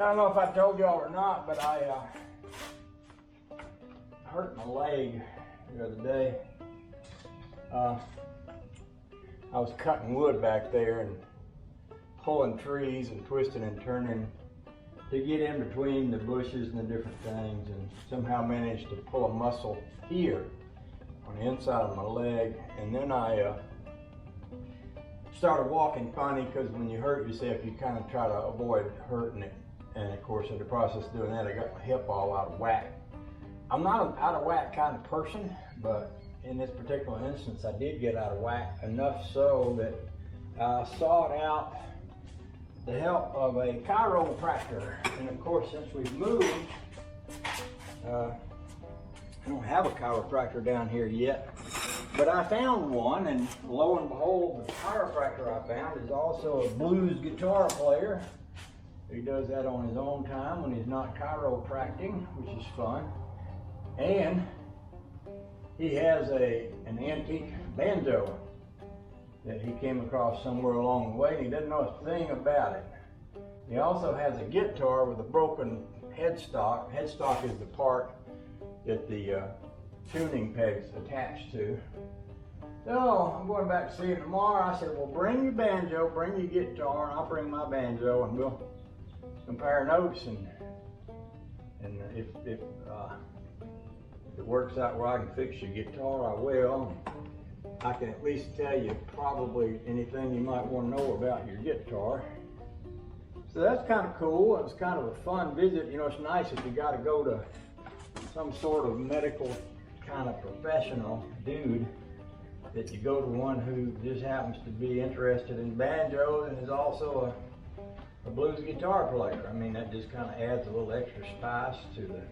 don't know if I told y'all or not, but I hurt my leg the other day. I was cutting wood back there and pulling trees and twisting and turning to get in between the bushes and the different things, and somehow managed to pull a muscle here on the inside of my leg. And then I started walking funny, because when you hurt yourself, you kind of try to avoid hurting it. And of course, in the process of doing that, I got my hip all out of whack. I'm not an out of whack kind of person, but in this particular instance, I did get out of whack, enough so that I sought out the help of a chiropractor. And of course, since we've moved, I don't have a chiropractor down here yet, but I found one, and lo and behold, the chiropractor I found is also a blues guitar player. He does that on his own time when he's not chiropracting, which is fun. And he has an antique banjo that he came across somewhere along the way, and he doesn't know a thing about it. He also has a guitar with a broken headstock. Headstock is the part that the tuning peg's attached to. So I'm going back to see him tomorrow. I said, well, bring your banjo, bring your guitar, and I'll bring my banjo, and we'll compare notes, and if it works out where I can fix your guitar, I will. I can at least tell you probably anything you might want to know about your guitar. So that's kind of cool. It was kind of a fun visit. You know, it's nice if you got to go to some sort of medical kind of professional dude, that you go to one who just happens to be interested in banjos and is also a blues guitar player. I mean, that just kind of adds a little extra spice to the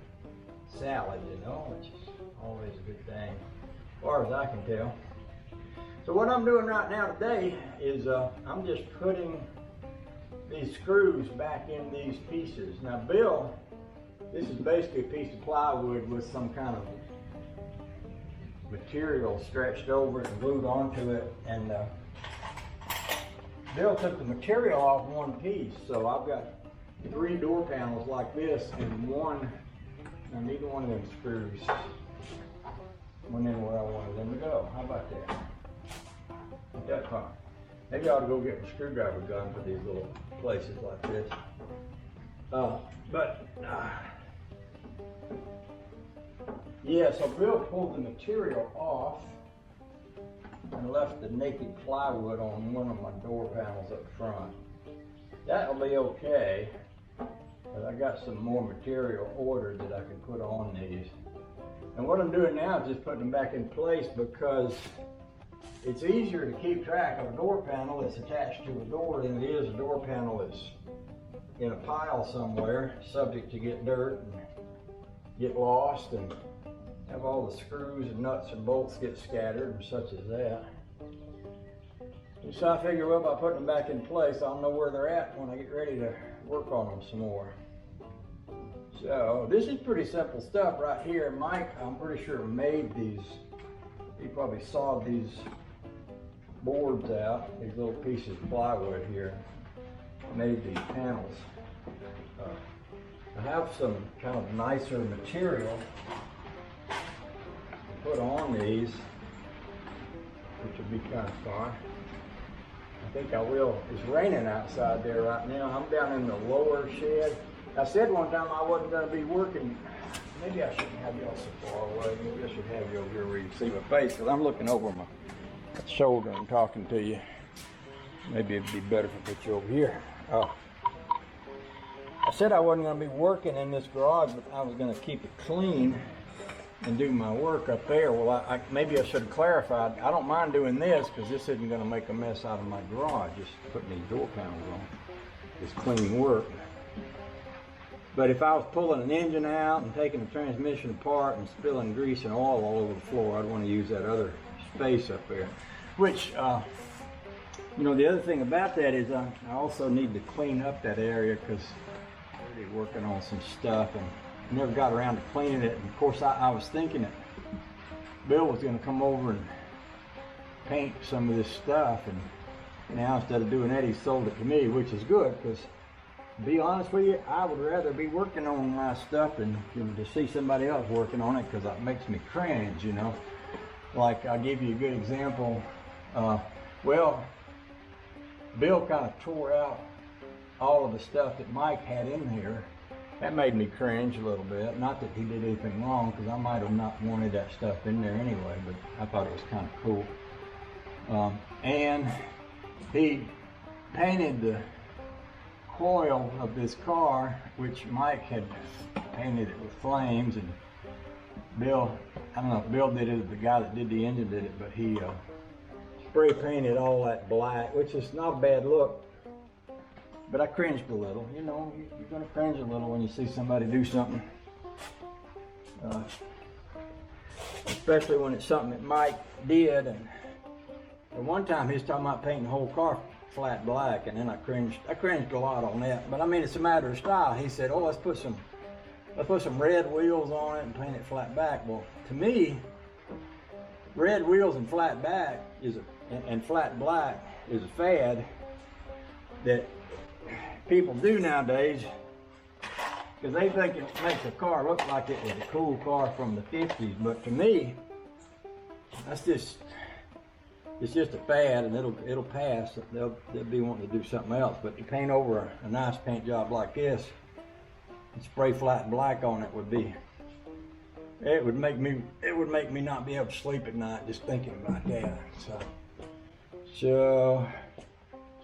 salad, you know, which is always a good thing, as far as I can tell. So what I'm doing right now today is I'm just putting these screws back in these pieces. Now, Bill, this is basically a piece of plywood with some kind of material stretched over it and glued onto it, and Bill took the material off one piece, so I've got 3 door panels like this, and now neither one of them screws went in where I wanted them to go. How about that? Ain't that fun? Maybe I ought to go get my screwdriver gun for these little places like this. Yeah, so Bill pulled the material off and left the naked plywood on one of my door panels up front. That'll be okay, but I got some more material ordered that I can put on these. And what I'm doing now is just putting them back in place, because it's easier to keep track of a door panel that's attached to a door than it is a door panel that's in a pile somewhere, subject to get dirt and get lost and have all the screws and nuts and bolts get scattered and such as that. And so I figure, well, by putting them back in place, I'll know where they're at when I get ready to work on them some more. So this is pretty simple stuff right here. Mike, I'm pretty sure, made these. He probably sawed these boards out, these little pieces of plywood here, made these panels. I have some kind of nicer material to put on these, which would be kind of fun. I think I will. It's raining outside there right now. I'm down in the lower shed. I said one time I wasn't going to be working. Maybe I shouldn't have y'all so far away. Maybe I should have you over here where you can see my face, because I'm looking over my shoulder and talking to you. Maybe it'd be better if I put you over here. Oh. I said I wasn't going to be working in this garage, but I was going to keep it clean and do my work up there. Well, maybe I should have clarified. I don't mind doing this, because this isn't going to make a mess out of my garage, just putting these door panels on. It's clean work. But if I was pulling an engine out and taking the transmission apart and spilling grease and oil all over the floor, I'd want to use that other space up there. Which, you know, the other thing about that is I also need to clean up that area, because I'm already working on some stuff and never got around to cleaning it. And of course, I was thinking that Bill was going to come over and paint some of this stuff, and now instead of doing that, he sold it to me, which is good, because be honest with you, I would rather be working on my stuff than to see somebody else working on it, because it makes me cringe, you know. Like, I'll give you a good example. Well, Bill kind of tore out all of the stuff that Mike had in here. That made me cringe a little bit. Not that he did anything wrong, because I might have not wanted that stuff in there anyway, but I thought it was kind of cool. And he painted the coil of this car, which Mike had painted it with flames, and Bill, I don't know if Bill did it or the guy that did the engine did it, but he spray painted all that black, which is not a bad look, but I cringed a little. You know, you're going to cringe a little when you see somebody do something, especially when it's something that Mike did. And one time he was talking about painting the whole car flat black, and then I cringed a lot on that. But I mean, it's a matter of style. He said, "Oh, let's put some red wheels on it and paint it flat back." Well, to me, red wheels and flat back and flat black is a fad that people do nowadays, because they think it makes a car look like it was a cool car from the 50s. But to me, it's just a fad, and it'll pass. They'll be wanting to do something else. But to paint over a nice paint job like this and spray flat black on it would make me not be able to sleep at night just thinking about that. So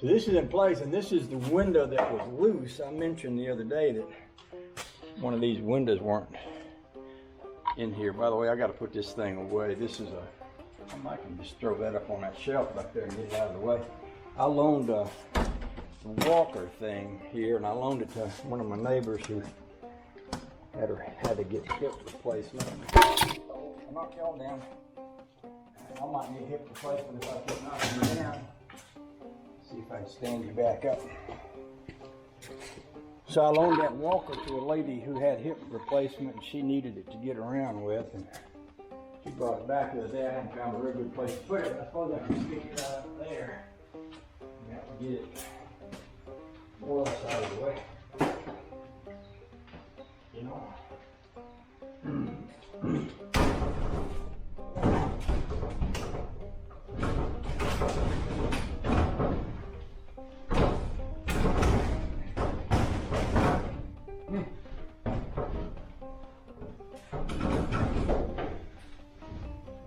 this is in place, and this is the window that was loose. I mentioned the other day that one of these windows weren't in here. By the way, I got to put this thing away. This is I can just throw that up on that shelf back there and get it out of the way. I loaned a walker thing here, and I loaned it to one of my neighbors who had to get hip replacement. Oh, I knocked y'all down. I might need hip replacement if I keep knocking you down. See if I can stand you back up. So I loaned that walker to a lady who had hip replacement, and she needed it to get around with. And she brought it back the other day. I hadn't found a real good place to put it, but I suppose I can stick it right up there. And that would get it more or less out of the way. You know.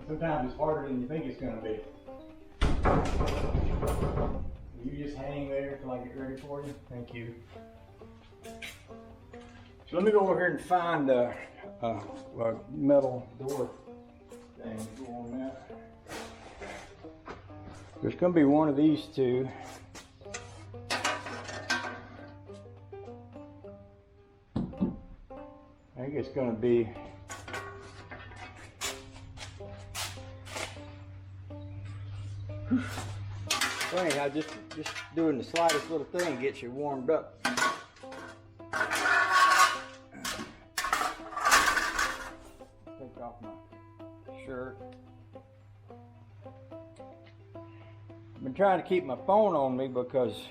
Sometimes it's harder than you think it's going to be. You just hang there until I get ready for you. Thank you. So let me go over here and find a metal door thing. Go on that. There's going to be one of these two. I think it's going to be funny how just doing the slightest little thing gets you warmed up. Take off my shirt. I've been trying to keep my phone on me because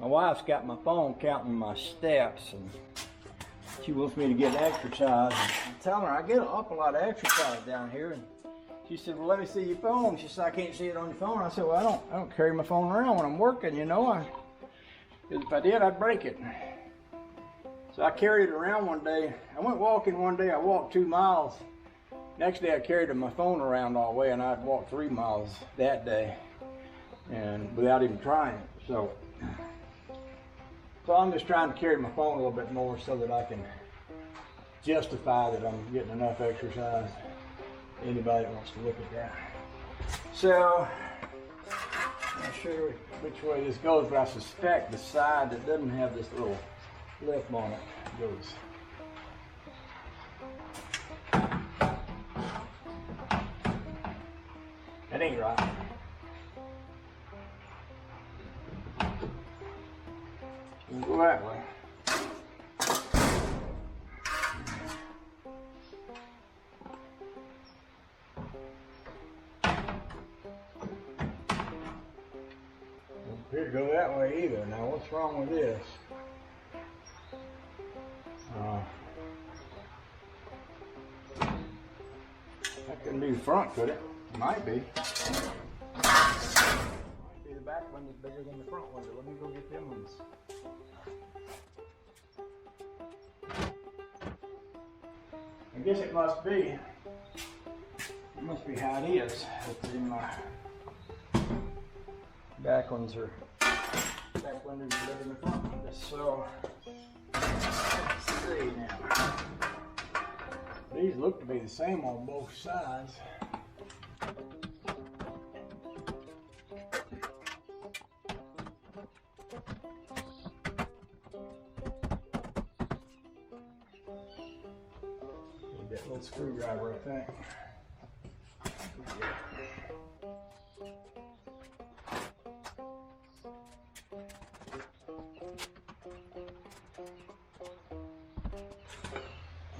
my wife's got my phone counting my steps, and she wants me to get exercise. I'm telling her I get an awful lot of exercise down here, and she said, "Well, let me see your phone." She said, "I can't see it on your phone." I said, "Well, I don't carry my phone around when I'm working, you know. Because if I did, I'd break it." So I carried it around one day. I went walking one day. I walked 2 miles. Next day, I carried my phone around all the way, and I'd walked 3 miles that day, and without even trying it. So I'm just trying to carry my phone a little bit more so that I can justify that I'm getting enough exercise. Anybody that wants to look at that. So I'm not sure which way this goes, but I suspect the side that doesn't have this little lip on it goes. That ain't right. We'll go that way. appear to go that way either. Now what's wrong with this? That couldn't be the front, could it? It might be. Might be the back window's bigger than the front window. Let me go get them ones. I guess it must be. It must be how it is. Back ones are back windows are bigger than the front windows. So let's see now. These look to be the same on both sides. Need that little screwdriver, I think.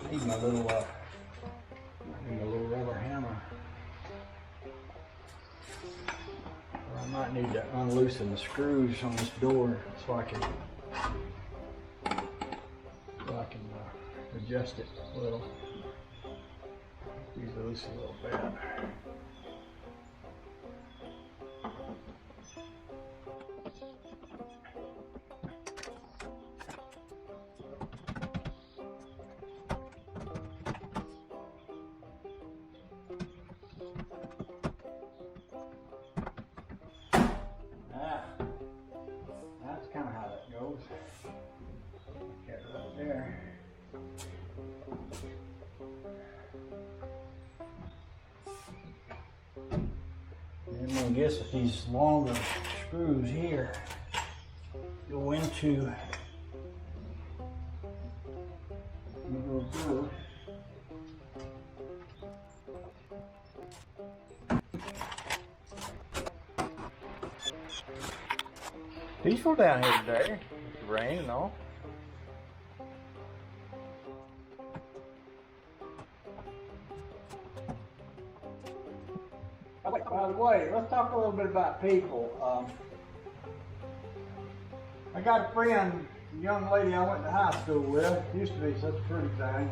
I need my little rubber hammer. Or I might need to unloosen the screws on this door so I can adjust it a little. Squeeze it loose a little bit. That's kind of how that goes. Get it right there. And I'm going to guess that these longer screws here go into the little door. Peaceful down here today, with the rain and all. By the way, let's talk a little bit about people. I got a friend, a young lady I went to high school with. Used to be such a pretty thing.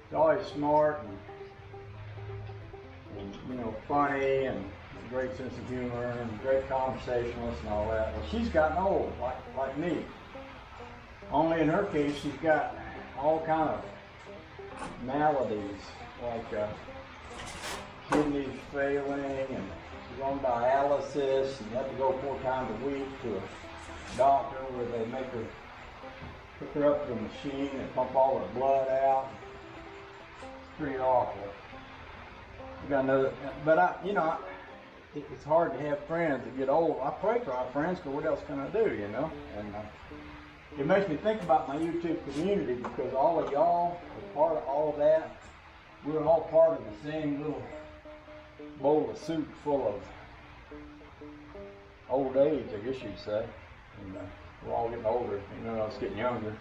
She's always smart and you know, funny and great sense of humor and great conversationalist and all that. Well, she's gotten old, like me. Only in her case, she's got all kind of maladies, like kidneys failing, and she's on dialysis, and you have to go 4 times a week to a doctor where they make her hook her up to a machine and pump all her blood out. It's pretty awful. You gotta know that, but it's hard to have friends that get old. I pray for our friends, because what else can I do, you know? And it makes me think about my YouTube community, because all of y'all are part of all of that. We're all part of the same little bowl of soup full of old age, I guess you'd say. And we're all getting older, you know, us getting younger.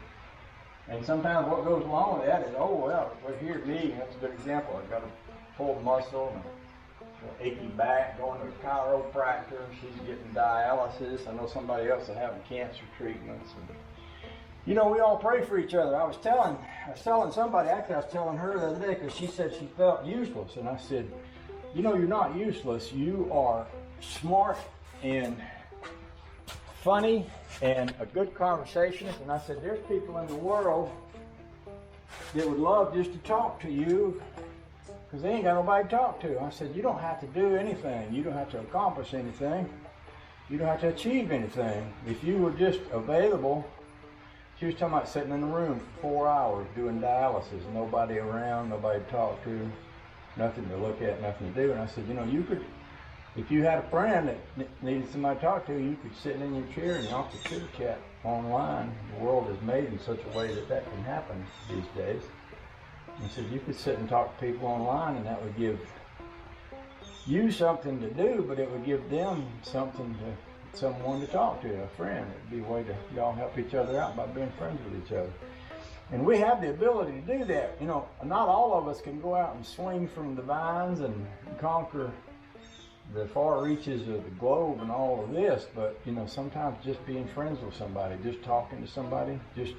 And sometimes what goes along with that is, oh, well, here's me. That's a good example. I've got a pulled muscle and achy back, going to a chiropractor. She's getting dialysis. I know somebody else is having cancer treatments. And, you know, we all pray for each other. I was telling somebody, actually I was telling her the other day, because she said she felt useless. And I said, you know, you're not useless. You are smart and funny and a good conversationist. And I said, there's people in the world that would love just to talk to you, because they ain't got nobody to talk to. I said, you don't have to do anything. You don't have to accomplish anything. You don't have to achieve anything. If you were just available. She was talking about sitting in the room for 4 hours doing dialysis, nobody around, nobody to talk to, nothing to look at, nothing to do. And I said, you know, you could, if you had a friend that needed somebody to talk to, you could sit in your chair and y'all could chit chat online. The world is made in such a way that that can happen these days. He said you could sit and talk to people online, and that would give you something to do, but it would give them someone to talk to, a friend. It'd be a way to y'all help each other out by being friends with each other. And we have the ability to do that. You know, not all of us can go out and swing from the vines and conquer the far reaches of the globe and all of this, but you know, sometimes just being friends with somebody, just talking to somebody, just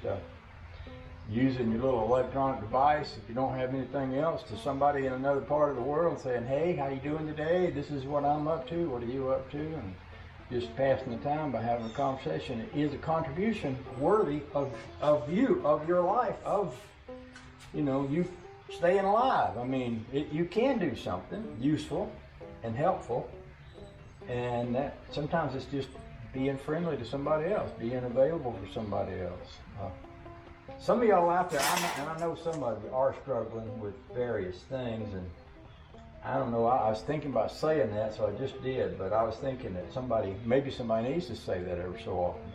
using your little electronic device, if you don't have anything else, to somebody in another part of the world, saying, hey, how you doing today? This is what I'm up to. What are you up to? And just passing the time by having a conversation is a contribution worthy of you, of your life, of, you know, you staying alive. I mean, you can do something useful and helpful, and that sometimes it's just being friendly to somebody else, being available for somebody else. Some of y'all out there, and I know some of you are struggling with various things, and I don't know, I was thinking about saying that, so I just did, but I was thinking that maybe somebody needs to say that every so often.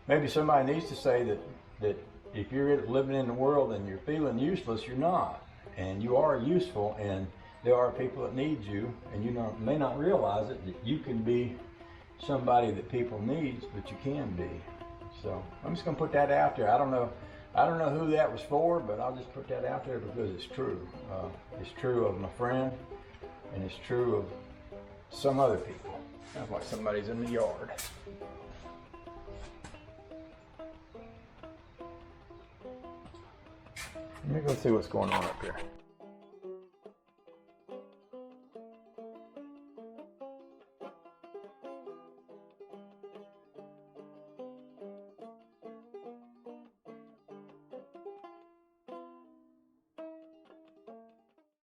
Maybe somebody needs to say that if you're living in the world and you're feeling useless, you're not. And you are useful, and there are people that need you, and you may not realize it, that you can be somebody that people need, but you can be. So I'm just gonna put that out there. I don't know who that was for, but I'll just put that out there because it's true. It's true of my friend, and it's true of some other people. Sounds like somebody's in the yard. Let me go see what's going on up here.